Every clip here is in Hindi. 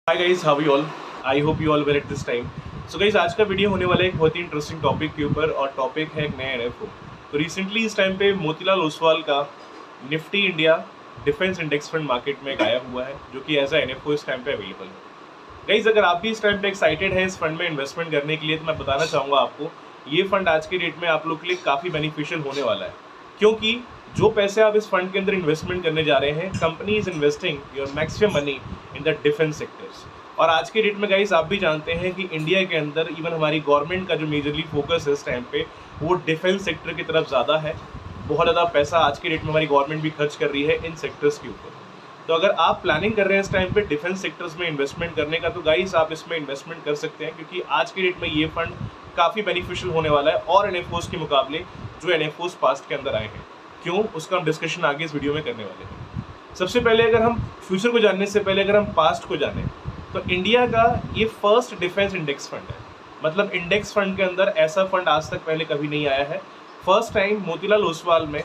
Hi guys, how you all? I hope you all well at this time. So guys, आज का वीडियो होने वाला है एक बहुत ही इंटरेस्टिंग टॉपिक के ऊपर, और टॉपिक है एक नया एनएफओ। तो रिसेंटली इस टाइम पे मोतीलाल ओसवाल का Nifty India defence index fund market में आया हुआ है, जो कि एज अ एनएफओ इस टाइम पे अवेलेबल है। गाइस, अगर आप भी इस टाइम पे एक्साइटेड हैं इस फंड में इन्वेस्टमेंट करने के लिए, तो मैं बताना चाहूँगा आपको ये फंड आज के डेट में आप लोग के लिए काफ़ी बेनिफिशियल होने वाला है, क्योंकि जो पैसे आप इस फंड के अंदर इन्वेस्टमेंट करने जा रहे हैं, company is investing your maximum money in the defence sectors. और आज के डेट में गाइस आप भी जानते हैं कि इंडिया के अंदर इवन हमारी गवर्नमेंट का जो मेजरली फोकस है इस टाइम पे, वो डिफेंस सेक्टर की तरफ ज़्यादा है। बहुत ज़्यादा पैसा आज के डेट में हमारी गवर्नमेंट भी खर्च कर रही है इन सेक्टर्स के ऊपर। तो अगर आप प्लानिंग कर रहे हैं इस टाइम पे डिफेंस सेक्टर्स में इन्वेस्टमेंट करने का, तो गाइस आप इसमें इन्वेस्टमेंट कर सकते हैं, क्योंकि आज के डेट में ये फंड काफ़ी बेनिफिशियल होने वाला है और एनएफओस के मुकाबले जो एनएफओस पास्ट के अंदर आए हैं। क्यों, उसका हम डिस्कशन आगे इस वीडियो में करने वाले हैं। सबसे पहले अगर हम फ्यूचर को जानने से पहले अगर हम पास्ट को जानें, तो इंडिया का ये फर्स्ट डिफेंस इंडेक्स फंड है। मतलब इंडेक्स फंड के अंदर ऐसा फंड आज तक पहले कभी नहीं आया है। फर्स्ट टाइम मोतीलाल ओसवाल में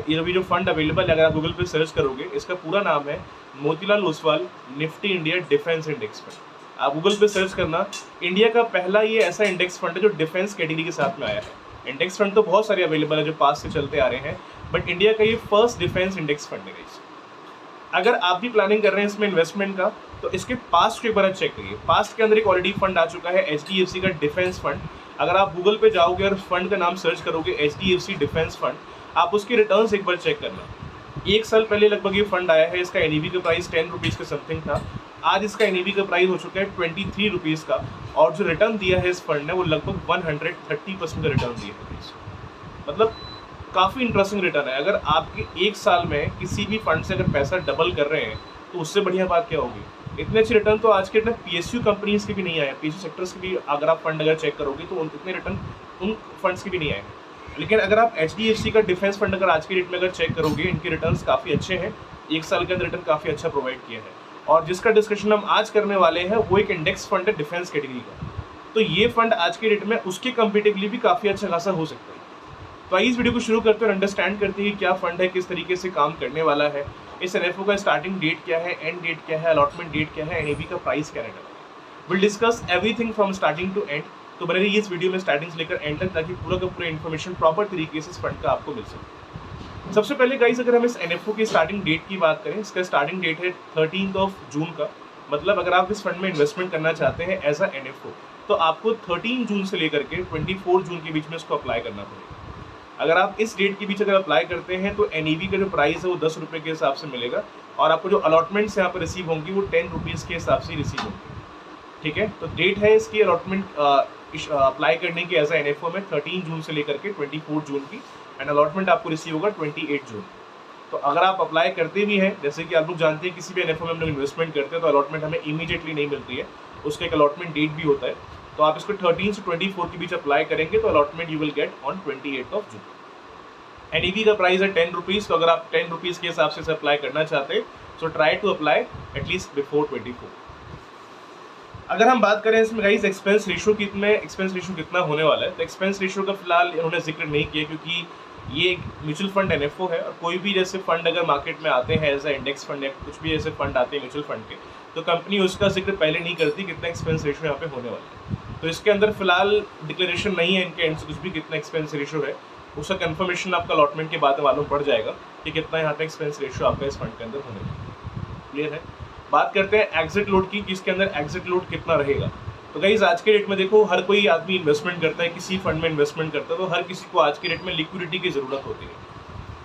ये जो फंड अवेलेबल है, अगर आप गूगल पे सर्च करोगे, इसका पूरा नाम है Motilal Oswal Nifty India defence index fund. आप गूगल पे सर्च करना, इंडिया का पहला ये ऐसा इंडेक्स फंड है जो डिफेंस कैटेगरी के साथ में आया है। इंडेक्स फंड तो बहुत सारे अवेलेबल है जो पास से चलते आ रहे हैं, बट इंडिया का ये फर्स्ट डिफेंस इंडेक्स फंड है। अगर आप भी प्लानिंग कर रहे हैं इसमें इन्वेस्टमेंट का, तो इसके पास्ट को एक बार चेक करिए। पास्ट के अंदर एक ऑलरेडी फंड आ चुका है एचडीएफसी का डिफेंस फंड। अगर आप गूगल पे जाओगे और फंड का नाम सर्च करोगे एचडीएफसी डिफेंस फंड, आप उसके रिटर्न्स एक बार चेक करना। एक साल पहले लगभग ये फंड आया है, इसका एनईवी का प्राइस 10 रुपीज़ के समथिंग था। आज इसका एनईवी का प्राइस हो चुका है 23 रुपीज़ का, और जो रिटर्न दिया है इस फंड ने वो लगभग 130% का रिटर्न दिया है। मतलब काफ़ी इंटरेस्टिंग रिटर्न है। अगर आपके एक साल में किसी भी फंड से अगर पैसा डबल कर रहे हैं, तो उससे बढ़िया बात क्या होगी। इतने अच्छे रिटर्न तो आज के डेट में पीएसयू कंपनीज के भी नहीं आए, पीएसयू सेक्टर्स के भी अगर आप फंड अगर चेक करोगे तो इतने रिटर्न उन फंड्स के भी नहीं आए। लेकिन अगर आप एचडीएफसी का डिफेंस फंड अगर आज के डेट में अगर चेक करोगे, इनके रिटर्न्स काफ़ी अच्छे हैं। एक साल के अंदर रिटर्न काफ़ी अच्छा प्रोवाइड किया है। और जिसका डिस्कशन हम आज करने वाले हैं वो एक इंडेक्स फंड है डिफेंस कैटेगरी का। तो ये फंड आज के डेट में उसके कंपेटिवली भी काफ़ी अच्छा खासा हो सकता है। तो आइए इस वीडियो को शुरू करते हैं और अंडरस्टैंड करते हैं कि क्या फंड है, किस तरीके से काम करने वाला है, इस एनएफओ का स्टार्टिंग डेट क्या है, एंड डेट क्या है, अलॉटमेंट डेट क्या है, एनएवी का प्राइस क्या रहेगा। Will discuss everything from starting to end. तो बने रहिए इस वीडियो में स्टार्टिंग से लेकर एंड तक, ताकि पूरा का पूरा इन्फॉर्मेशन प्रॉपर तरीके से इस फंड का आपको मिल सके। सबसे पहले गाइस, अगर हम इस एनएफओ की स्टार्टिंग डेट की बात करें, इसका स्टार्टिंग डेट है 13 जून का। मतलब अगर आप इस फंड में इन्वेस्टमेंट करना चाहते हैं एज अ एनएफओ, तो आपको 13 जून से लेकर के 24 जून के बीच में इसको अप्लाई करना पड़ेगा। अगर आप इस डेट के बीच अगर अप्लाई करते हैं, तो एनईवी का जो प्राइस है वो 10 रुपये के हिसाब से मिलेगा, और आपको जो अलॉटमेंट्स यहाँ पर रिसीव होंगी वो 10 रुपीज़ के हिसाब से रिसीव होंगी। ठीक है, तो डेट है इसकी अलॉटमेंट अप्लाई करने की एज ए एनएफओ में 13 जून से लेकर के 24 जून की, एंड अलॉटमेंट आपको रिसीव होगा 28 जून। तो अगर आप अप्लाई करते भी हैं, जैसे कि आप लोग जानते हैं किसी भी एनएफओ में हम लोग इन्वेस्टमेंट करते हैं, तो अलॉटमेंट हमें इमीडिएटली नहीं मिलती है, उसका एक अलॉटमेंट डेट भी होता है। तो आप इसको 13 से 24 के बीच अप्लाई करेंगे, तो allotment you will get on 28 June. NEV का प्राइस है 10 रुपीज़। तो अगर आप 10 रुपीज़ के हिसाब से अप्लाई करना चाहते हैं, so try to apply at least before 24। अगर हम बात करें इसमें गाइस एक्सपेंस रेशियो कितना होने वाला है, तो एक्सपेंस रेशियो का फिलहाल इन्होंने जिक्र नहीं किया, क्योंकि ये एक म्यूचुअल फंड एनएफओ है, और कोई भी जैसे फंड अगर मार्केट में आते हैं एज ए इंडेक्स फंड या कुछ भी ऐसे फंड आते हैं म्यूचुअल फंड के, तो कंपनी उसका जिक्र पहले नहीं करती कितना एक्सपेंस रेशियो यहाँ पे होने वाला है। तो इसके अंदर फिलहाल डिक्लेरेशन नहीं है इनके एंड से कुछ भी कितना एक्सपेंस रेशियो है। उसका कंफर्मेशन आपका अलॉटमेंट के बाद में मालूम पड़ जाएगा कि कितना यहाँ पे एक्सपेंस रेशियो आपका इस फंड के अंदर होने वाला। क्लियर है। बात करते हैं एग्जिट लोड की, कि इसके अंदर एग्जिट लोड कितना रहेगा। तो गाइस आज के डेट में देखो, हर कोई आदमी इन्वेस्टमेंट करता है, किसी फंड में इन्वेस्टमेंट करता है, तो हर किसी को आज के डेट में लिक्विडिटी की ज़रूरत होती है।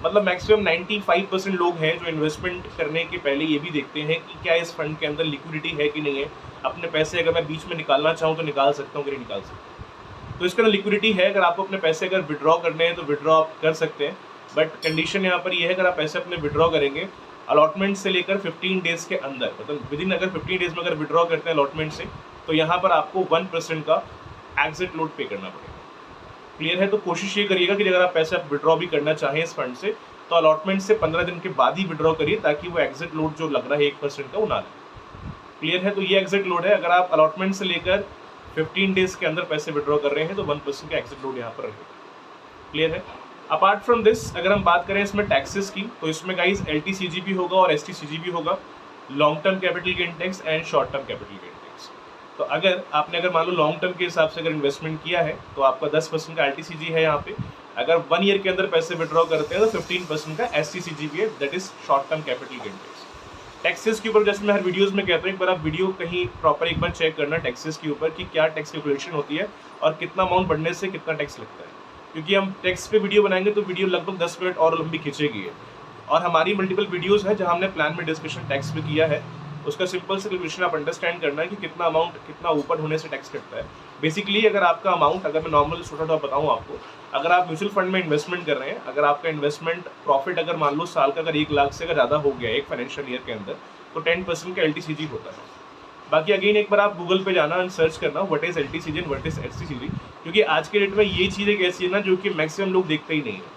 मतलब मैक्सिमम 95% लोग हैं जो इन्वेस्टमेंट करने के पहले ये भी देखते हैं कि क्या इस फंड के अंदर लिक्विडिटी है कि नहीं है। अपने पैसे अगर मैं बीच में निकालना चाहूँ तो निकाल सकता हूँ कि नहीं निकाल सकता। तो इसके अंदर लिक्विडिटी है। अगर आपको अपने पैसे अगर विड्रॉ करने हैं तो विड्रॉ आप कर सकते हैं, बट कंडीशन यहाँ पर ये है, अगर आप पैसे अपने विड्रॉ करेंगे अलॉटमेंट से लेकर 15 डेज़ के अंदर, मतलब विदिन अगर 15 डेज़ में अगर विड्रॉ करते हैं अलॉटमेंट से, तो यहाँ पर आपको 1% का एग्जिट लोड पे करना पड़ेगा। क्लियर है। तो कोशिश ये करिएगा कि अगर आप पैसे आप विड्रॉ भी करना चाहें इस फंड से, तो अलॉटमेंट से 15 दिन के बाद ही विड्रॉ करिए, ताकि वो एग्जिट लोड जो लग रहा है 1% का वो ना लगे। क्लियर है। तो ये एग्जिट लोड है। अगर आप अलॉटमेंट से लेकर 15 डेज़ के अंदर पैसे विड्रॉ कर रहे हैं, तो 1% का एग्जिट लोड यहाँ पर रहेगा। क्लियर है। अपार्ट फ्रॉम दिस, अगर हम बात करें इसमें टैक्सेस की, तो इसमें गाइस LTCGP होगा और STCGP होगा। Long term capital gain tax and short term capital gain tax. तो अगर मान लो लॉन्ग टर्म के हिसाब से अगर इन्वेस्टमेंट किया है तो आपका 10% का LTCG है यहाँ पे। अगर 1 ईयर के अंदर पैसे विड्रॉ करते हैं तो 15% का STCG भी है, that is short term capital gain tax. Taxes के ऊपर जैसे मैं हर वीडियोस में कहता हूँ, एक बार आप वीडियो कहीं प्रॉपर एक बार चेक करना टैक्सेस के ऊपर कि क्या टैक्स कैलकुलेशन होती है और कितना अमाउंट बढ़ने से कितना टैक्स लगता है। क्योंकि हम टैक्स पे वीडियो बनाएंगे तो वीडियो लगभग 10 मिनट और लंबी खींचेगी है, और हमारी मल्टीपल वीडियोस है जहां हमने प्लान में डिस्कशन टैक्स पे किया है। उसका सिंपल से कैलकुलेशन आप अंडरस्टैंड करना है कि कितना अमाउंट कितना ऊपर होने से टैक्स कटता है। बेसिकली अगर आपका अमाउंट, अगर मैं नॉर्मल छोटा सा बताऊँ आपको, अगर आप म्यूचुअल फंड में इन्वेस्टमेंट कर रहे हैं, अगर आपका इन्वेस्टमेंट प्रॉफिट अगर मान लो साल का अगर 1 लाख से अगर ज़्यादा हो गया एक फाइनेंशियल ईयर के अंदर, तो 10% का LTCG होता है। बाकी अगेन एक बार आप गूगल पे जाना एंड सर्च करना what is LTCG and what is STCG, क्योंकि आज के डेट में ये चीज़ एक ऐसी है ना जो कि मैक्सिमम लोग देखते ही नहीं है।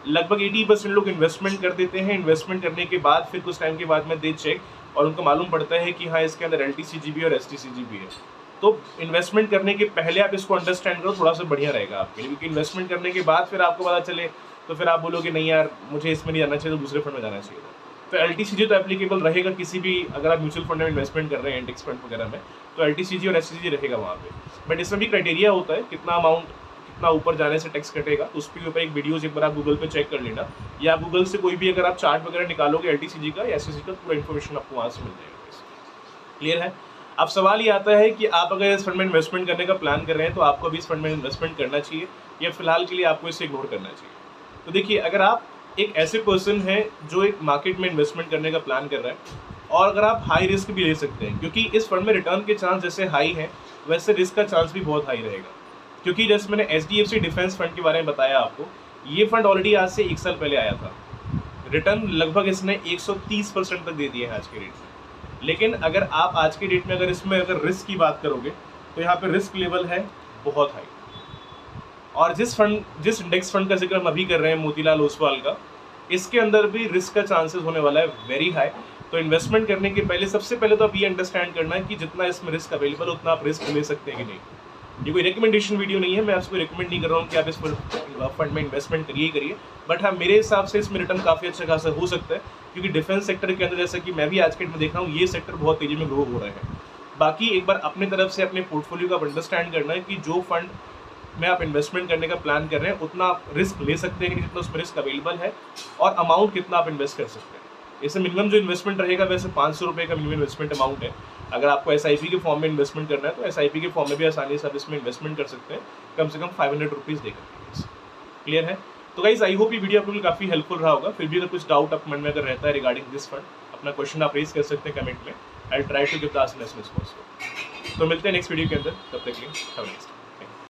लगभग 80% लोग इन्वेस्टमेंट कर देते हैं, इन्वेस्टमेंट करने के बाद फिर कुछ टाइम के बाद में दे चेक और उनको मालूम पड़ता है कि हाँ इसके अंदर LTCG भी और STCG भी है। तो इन्वेस्टमेंट करने के पहले आप इसको अंडरस्टैंड करो, थोड़ा सा बढ़िया रहेगा आपके लिए, क्योंकि इन्वेस्टमेंट करने के बाद फिर आपको पता चले तो फिर आप बोलोगे नहीं यार मुझे इसमें नहीं जाना चाहिए, तो दूसरे फंड में जाना चाहिए। तो LTCG तो एप्लीकेबल रहेगा किसी भी, अगर आप म्यूचुअल फंड में इन्वेस्टमेंट कर रहे हैं इंडेक्स फंड वगैरह में, तो LTCG और STCG रहेगा वहाँ पे। बट इसमें भी क्राइटेरिया होता है कितना अमाउंट कितना ऊपर जाने से टैक्स कटेगा, तो उसके ऊपर एक वीडियोस एक बार आप गूगल पे चेक कर लेना, या गूगल से कोई भी अगर आप चार्ट वगैरह निकालोगे LTCG का या STCG का, पूरा इन्फॉर्मेशन आपको वहाँ से मिल जाएगा। क्लियर है? अब सवाल ये आता है कि आप अगर इस फंड में इन्वेस्टमेंट करने का प्लान कर रहे हैं तो आपको भी इस फंड में इन्वेस्टमेंट करना चाहिए या फिलहाल के लिए आपको इसे इग्नोर करना चाहिए। तो देखिए, अगर आप एक ऐसे पर्सन है जो एक मार्केट में इन्वेस्टमेंट करने का प्लान कर रहा है, और अगर आप हाई रिस्क भी ले सकते हैं, क्योंकि इस फंड में रिटर्न के चांस जैसे हाई हैं वैसे रिस्क का चांस भी बहुत हाई रहेगा। क्योंकि जैसे मैंने HDFC डिफेंस फंड के बारे में बताया आपको, ये फंड ऑलरेडी आज से 1 साल पहले आया था, रिटर्न लगभग इसने 130% तक दे दिए हैं आज के रेट में। लेकिन अगर आप आज के डेट में अगर इसमें अगर रिस्क की बात करोगे तो यहाँ पे रिस्क लेवल है बहुत हाई। और जिस इंडेक्स फंड का जिक्र हम अभी कर रहे हैं मोतीलाल ओसवाल का, इसके अंदर भी रिस्क का चांसेस होने वाला है वेरी हाई। तो इन्वेस्टमेंट करने के पहले सबसे पहले तो आप ये अंडरस्टैंड करना है कि जितना इसमें रिस्क अवेलेबल उतना आप रिस्क ले सकते हैं कि नहीं। ये कोई रिकमेंडेशन वीडियो नहीं है, मैं आपको रिकमेंड नहीं कर रहा हूँ कि आप इस फंड में इन्वेस्टमेंट करिए, बट हाँ मेरे हिसाब से इसमें रिटर्न काफ़ी अच्छा खासा हो सकता है, क्योंकि डिफेंस सेक्टर के अंदर जैसा कि मैं भी आज के डेट में देख रहा हूँ ये सेक्टर बहुत तेज़ी में ग्रो हो रहा है। बाकी एक बार अपने तरफ से अपने पोर्टफोलियो का अंडरस्टैंड करना है कि जो फंड में आप इन्वेस्टमेंट करने का प्लान कर रहे हैं उतना आप रिस्क ले सकते हैं कि जितना उसमें रिस्क अवेलेबल है, और अमाउंट कितना आप इन्वेस्ट कर सकते हैं। इससे मिनिमम जो इन्वेस्टमेंट रहेगा वैसे 500 रुपये का मिनिमम इन्वेस्टमेंट अमाउंट है। अगर आपको SIP के फॉर्म में इन्वेस्टमेंट करना है तो SIP के फॉर्म में भी आसानी से आप इसमें इन्वेस्टमेंट कर सकते हैं, कम से कम 500 रुपीज़ देकर। क्लियर है? तो गाइस आई होप ये वीडियो आपको काफ़ी हेल्पफुल रहा होगा। फिर भी अगर कुछ डाउट आप मन में अगर रहता है रिगार्डिंग दिस फंड, अपना क्वेश्चन आप रेज कर सकते हैं कमेंट में। I will try to give the answer as soon as possible. तो मिलते हैं नेक्स्ट वीडियो के अंदर, तब तक के लिए हैव अ नाइस डे।